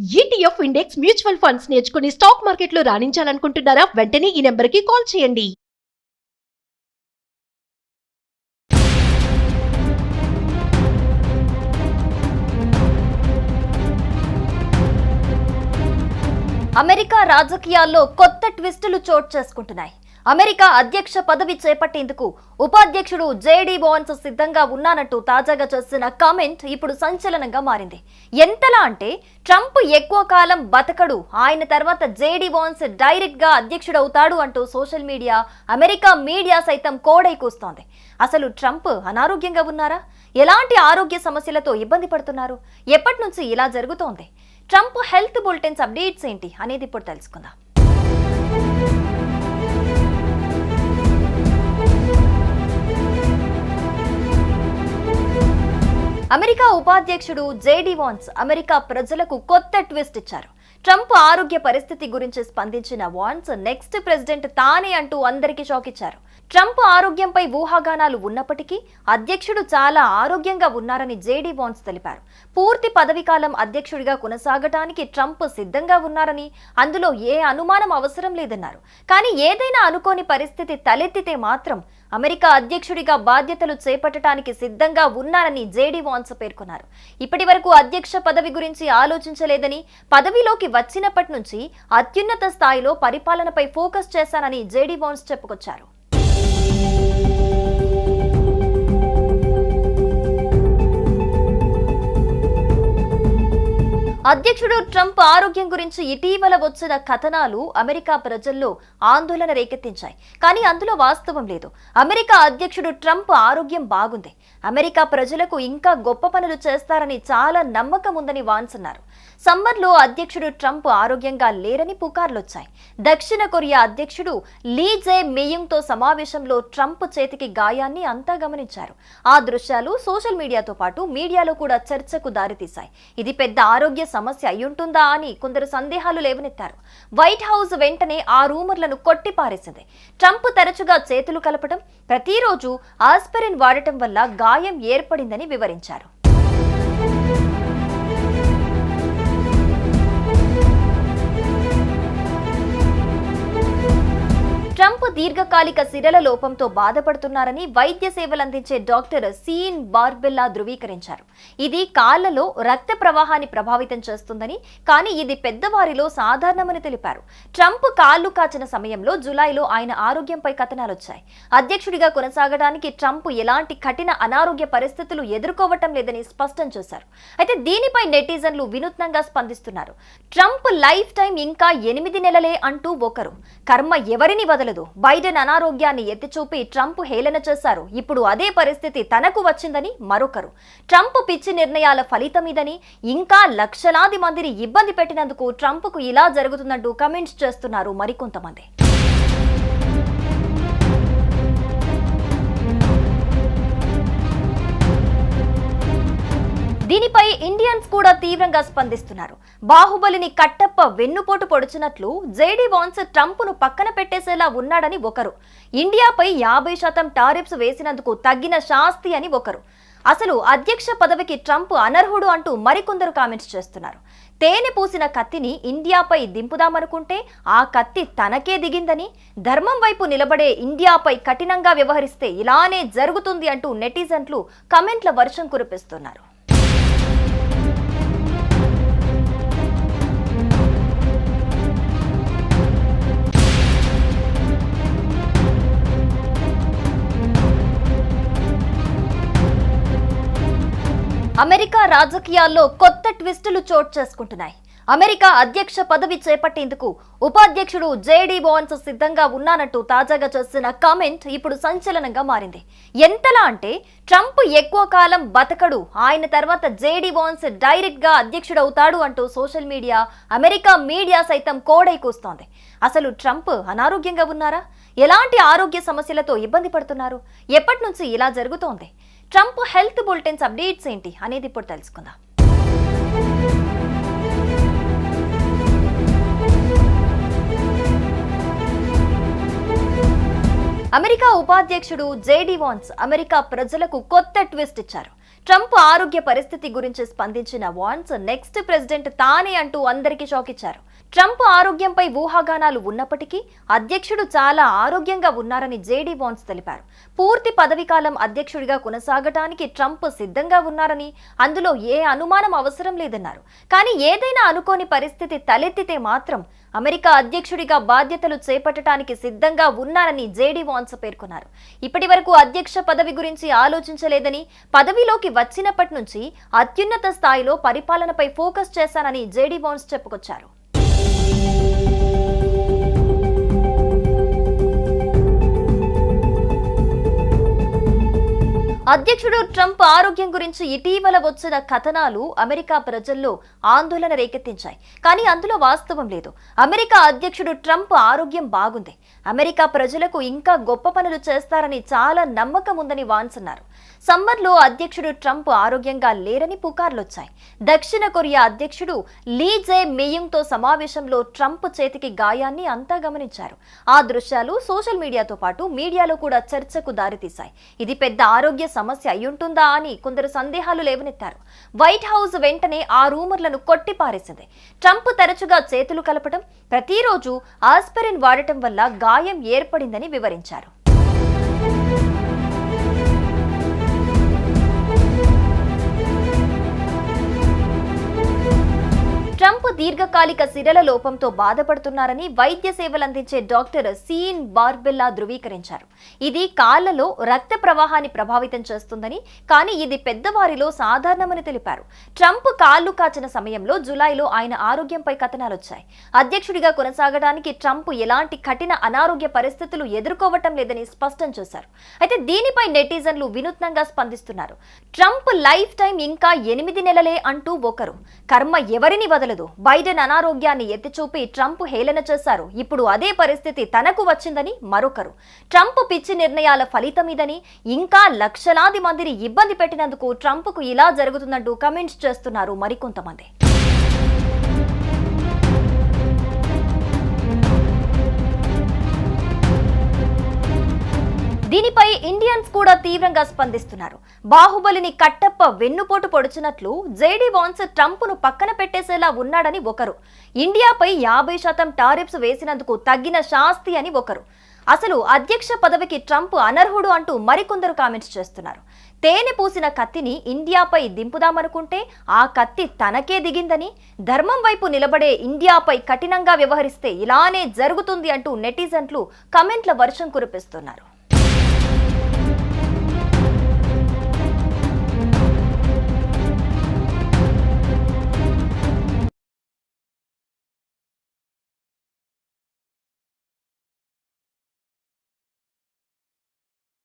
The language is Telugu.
ETF ఇండెక్స్ మ్యూచువల్ ఫండ్స్ నేర్చుకుని స్టాక్ మార్కెట్లో రాణించాలనుకుంటున్నారా? వెంటనే ఈ నెంబర్కి కాల్ చేయండి. అమెరికా రాజకీయాల్లో కొత్త ట్విస్టులు చోటు చేసుకుంటున్నాయి. అమెరికా అధ్యక్ష పదవి చేపట్టేందుకు ఉపాధ్యక్షుడు జేడీ వాన్స్ సిద్ధంగా ఉన్నానంటూ తాజాగా చేసిన కామెంట్ ఇప్పుడు సంచలనంగా మారింది. ఎంతలా అంటే ట్రంప్ ఎక్కువ కాలం బతకడు, ఆయన తర్వాత జేడీ వాన్స్ డైరెక్ట్ గా అధ్యక్షుడవుతాడు అంటూ సోషల్ మీడియా, అమెరికా మీడియా సైతం కోడై కూస్తోంది. అసలు ట్రంప్ అనారోగ్యంగా ఉన్నారా? ఎలాంటి ఆరోగ్య సమస్యలతో ఇబ్బంది పడుతున్నారు? ఎప్పటి నుంచి ఇలా జరుగుతోంది? ట్రంప్ హెల్త్ బులెటిన్స్ అప్డేట్స్ ఏంటి అనేది ఇప్పుడు తెలుసుకుందాం. అమెరికా ఉపాధ్యక్షుడు జేడీ వాన్స్ అమెరికా ప్రజలకు కొత్త ట్విస్ట్ ఇచ్చారు. ట్రంప్ ఆరోగ్య పరిస్థితి గురించి స్పందించిన వాన్స్ నెక్స్ట్ ప్రెసిడెంట్ తానే అంటూ అందరికీ షాక్ ఇచ్చారు. ట్రంప్ ఆరోగ్యంపై ఊహాగానాలు ఉన్నప్పటికీ అధ్యక్షుడు చాలా ఆరోగ్యంగా ఉన్నారని జేడీ వాన్స్ తెలిపారు. పూర్తి పదవీకాలం అధ్యక్షుడిగా కొనసాగటానికి ట్రంప్ సిద్ధంగా ఉన్నారని, అందులో ఏ అనుమానం అవసరం లేదన్నారు. కానీ ఏదైనా అనుకోని పరిస్థితి తలెత్తితే మాత్రం అమెరికా అధ్యక్షుడిగా బాధ్యతలు చేపట్టడానికి సిద్ధంగా ఉన్నారని జేడీ వాన్స్ పేర్కొన్నారు. ఇప్పటి వరకు అధ్యక్ష పదవి గురించి ఆలోచించలేదని, పదవిలోకి వచ్చినప్పటి నుంచి అత్యున్నత స్థాయిలో పరిపాలనపై ఫోకస్ చేశానని జేడీ వాన్స్ చెప్పుకొచ్చారు. అధ్యక్షుడు ట్రంప్ ఆరోగ్యం గురించి ఇటీవల వచ్చిన కథనాలు అమెరికా ప్రజల్లో ఆందోళన రేకెత్తించాయి. కానీ అందులో వాస్తవం లేదు. అమెరికా అధ్యక్షుడు ట్రంప్ ఆరోగ్యం బాగుంది, అమెరికా ప్రజలకు ఇంకా గొప్ప పనులు చేస్తారని చాలా నమ్మకం ఉందని వాన్స్ అన్నారు. సమ్మర్లో అధ్యక్షుడు ట్రంప్ ఆరోగ్యంగా లేరని పుకార్లొచ్చాయి. దక్షిణ కొరియా అధ్యక్షుడు లీ జే మియుంగ్ తో సమావేశంలో ట్రంప్ చేతికి గాయాన్ని అంతా గమనించారు. ఆ దృశ్యాలు సోషల్ మీడియాతో పాటు మీడియాలో కూడా చర్చకు దారితీశాయి. ఇది పెద్ద ఆరోగ్య సమస్య అయ్యుంటుందా అని కొందరు సందేహాలు లేవనెత్తారు. వైట్ హౌస్ వెంటనే ఆ రూమర్లను కొట్టిపారేసింది. ట్రంప్ తరచుగా చేతులు కలపడం, ప్రతిరోజు ఆస్పిరిన్ వాడటం వల్ల గాయం ఏర్పడిందని వివరించారు. ట్రంప్ దీర్ఘకాలిక సిరల లోపంతో బాధపడుతున్నారని వైద్య సేవలందించే డాక్టర్ సీన్ బార్బెల్లా ధృవీకరించారు. ఇది కాళ్లలో రక్త ప్రవాహాన్ని ప్రభావితం చేస్తుందని, కానీ ఇది పెద్దవారిలో సాధారణమని తెలిపారు. ట్రంప్ కాళ్లు కాచిన సమయంలో జులైలో ఆయన ఆరోగ్యంపై కథనాలొచ్చాయి. అధ్యక్షుడిగా కొనసాగడానికి ట్రంప్ ఎలాంటి కఠిన అనారోగ్య పరిస్థితులు ఎదుర్కోవటం లేదని స్పష్టం చేశారు. అయితే దీనిపై నెటిజన్లు వినూత్నంగా స్పందిస్తున్నారు. ట్రంప్ లైఫ్ టైం ఇంకా 8 నెలలే అంటూ ఒకరు, కర్మ ఎవరిని వదలదు, బైడెన్ అనారోగ్యాన్ని ఎత్తిచూపి ట్రంప్ హేళన చేశారు, ఇప్పుడు అదే పరిస్థితి తనకు వచ్చిందని మరొకరు, ట్రంప్ పిచ్చి నిర్ణయాల ఫలితమిదని, ఇంకా లక్షలాది మందిని ఇబ్బంది పెట్టినందుకు ట్రంప్కు ఇలా జరుగుతుందంటూ కమెంట్స్ చేస్తున్నారు మరికొంతమంది. దీనిపై ఇండియన్స్ కూడా తీవ్రంగా స్పందిస్తున్నారు. బాహుబలిని కట్టప్ప వెన్నుపోటు పొడిచినట్లు జేడీ వాన్స్ ట్రంప్ను పక్కన పెట్టేసేలా ఉన్నాడని ఒకరు, ఇండియాపై 50% టారిఫ్స్ వేసినందుకు తగ్గిన శాస్తి అని ఒకరు, అసలు అధ్యక్ష పదవికి ట్రంప్ అనర్హుడు అంటూ మరికొందరు కామెంట్స్ చేస్తున్నారు. తేనె పూసిన కత్తిని ఇండియాపై దింపుదామనుకుంటే ఆ కత్తి తనకే దిగిందని, ధర్మం వైపు నిలబడే ఇండియాపై కఠినంగా వ్యవహరిస్తే ఇలానే జరుగుతుంది అంటూ నెటిజన్లు కమెంట్ల వర్షం కురిపిస్తున్నారు. అమెరికా రాజకీయాల్లో కొత్త ట్విస్టులు చోటు చేసుకుంటున్నాయి. అమెరికా అధ్యక్ష పదవి చేపట్టేందుకు ఉపాధ్యక్షుడు జేడీ వాన్స్ సిద్ధంగా ఉన్నానంటూ తాజాగా చేసిన కామెంట్ ఇప్పుడు సంచలనంగా మారింది. ఎంతలా అంటే ట్రంప్ ఎక్కువ కాలం బతకడు, ఆయన తర్వాత జేడీ వాన్స్ డైరెక్ట్ గా అధ్యక్షుడవుతాడు అంటూ సోషల్ మీడియా, అమెరికా మీడియా సైతం కోడై కూస్తోంది. అసలు ట్రంప్ అనారోగ్యంగా ఉన్నారా? ఎలాంటి ఆరోగ్య సమస్యలతో ఇబ్బంది పడుతున్నారు? ఎప్పటి నుంచి ఇలా జరుగుతోంది? ట్రంప్ హెల్త్ బులెటిన్స్ అప్డేట్స్ ఏంటి అనేది ఇప్పుడు తెలుసుకుందాం. అమెరికా ఉపాధ్యక్షుడు జేడీ వాన్స్ అమెరికా ప్రజలకు కొత్త ట్విస్ట్ ఇచ్చారు. ట్రంప్ ఆరోగ్య పరిస్థితి గురించి స్పందించిన వాన్స్ నెక్స్ట్ ప్రెసిడెంట్ తానే అంటూ అందరికీ షాక్ ఇచ్చారు. ట్రంప్ ఆరోగ్యంపై ఊహాగానాలు ఉన్నప్పటికీ అధ్యక్షుడు చాలా ఆరోగ్యంగా ఉన్నారని జేడీ వాన్స్ తెలిపారు. పూర్తి పదవీకాలం అధ్యక్షుడిగా కొనసాగటానికి ట్రంప్ సిద్ధంగా ఉన్నారని, అందులో ఏ అనుమానం అవసరం లేదన్నారు. కానీ ఏదైనా అనుకోని పరిస్థితి తలెత్తితే మాత్రం అమెరికా అధ్యక్షుడిగా బాధ్యతలు చేపట్టడానికి సిద్ధంగా ఉన్నారని జేడీ వాన్స్ పేర్కొన్నారు. ఇప్పటి వరకు అధ్యక్ష పదవి గురించి ఆలోచించలేదని, పదవిలోకి వచ్చినప్పటి నుంచి అత్యున్నత స్థాయిలో పరిపాలనపై ఫోకస్ చేశానని జేడీ వాన్స్ చెప్పుకొచ్చారు. అధ్యక్షుడు ట్రంప్ ఆరోగ్యం గురించి ఇటీవల వచ్చిన కథనాలు అమెరికా ప్రజల్లో ఆందోళన రేకెత్తించాయి. కానీ అందులో వాస్తవం లేదు. అమెరికా అధ్యక్షుడు ట్రంప్ ఆరోగ్యం బాగుంది. అమెరికా ప్రజలకు ఇంకా గొప్ప పనులు చేస్తారని చాలా నమ్మకం ఉందని వాన్స్ అన్నారు. సమ్మర్లో అధ్యక్షుడు ట్రంప్ ఆరోగ్యంగా లేరని పుకార్లొచ్చాయి. దక్షిణ కొరియా అధ్యక్షుడు లీ జే మియుంగ్తో సమావేశంలో ట్రంప్ చేతికి గాయాన్ని అంతా గమనించారు. ఆ దృశ్యాలు సోషల్ మీడియాతో పాటు మీడియాలో కూడా చర్చకు దారితీశాయి. ఇది పెద్ద ఆరోగ్య సమస్య అయ్యుంటుందా అని కొందరు సందేహాలు లేవనెత్తారు. వైట్ హౌస్ వెంటనే ఆ రూమర్లను కొట్టిపారేసింది. ట్రంప్ తరచుగా చేతులు కలపడం, ప్రతిరోజు ఆస్పిరిన్ వాడటం వల్ల గాయం ఏర్పడిందని వివరించారు. ట్రంప్ దీర్ఘకాలిక సిరల లోపంతో బాధపడుతున్నారని వైద్య సేవలందించే డాక్టర్ సీన్ బార్బెల్లా ధృవీకరించారు. ఇది కాళ్లలో రక్త ప్రవాహాన్ని ప్రభావితం చేస్తుందని, కానీ ఇది పెద్దవారిలో సాధారణమని తెలిపారు. ట్రంప్ కాళ్లు కాచిన సమయంలో జులైలో ఆయన ఆరోగ్యంపై కథనాలొచ్చాయి. అధ్యక్షుడిగా కొనసాగడానికి ట్రంప్ ఎలాంటి కఠిన అనారోగ్య పరిస్థితులు ఎదుర్కోవటం లేదని స్పష్టం చేశారు. అయితే దీనిపై నెటిజన్లు వినూత్నంగా స్పందిస్తున్నారు. ట్రంప్ లైఫ్ టైం ఇంకా 8 నెలలే అంటూ ఒకరు, కర్మ ఎవరిని వదలదు, బైడెన్ అనారోగ్యాన్ని ఎత్తిచూపి ట్రంప్ హేళన చేశారు, ఇప్పుడు అదే పరిస్థితి తనకు వచ్చిందని మరొకరు, ట్రంప్ పిచ్చి నిర్ణయాల ఫలితమిదని, ఇంకా లక్షలాది మందిని ఇబ్బంది పెట్టినందుకు ట్రంప్కు ఇలా జరుగుతుందంటూ కమెంట్స్ చేస్తున్నారు మరికొంతమంది. దీనిపై ఇండియన్స్ కూడా తీవ్రంగా స్పందిస్తున్నారు. బాహుబలిని కట్టప్ప వెన్నుపోటు పొడిచినట్లు జేడీ వాన్స్ ట్రంప్ను పక్కన పెట్టేసేలా ఉన్నాడని ఒకరు, ఇండియాపై 50% టారిఫ్స్ వేసినందుకు తగ్గిన శాస్తి అని ఒకరు, అసలు అధ్యక్ష పదవికి ట్రంప్ అనర్హుడు అంటూ మరికొందరు కామెంట్స్ చేస్తున్నారు. తేనె పూసిన కత్తిని ఇండియాపై దింపుదామనుకుంటే ఆ కత్తి తనకే దిగిందని, ధర్మం వైపు నిలబడే ఇండియాపై కఠినంగా వ్యవహరిస్తే ఇలానే జరుగుతుంది అంటూ నెటిజన్లు కమెంట్ల వర్షం కురిపిస్తున్నారు.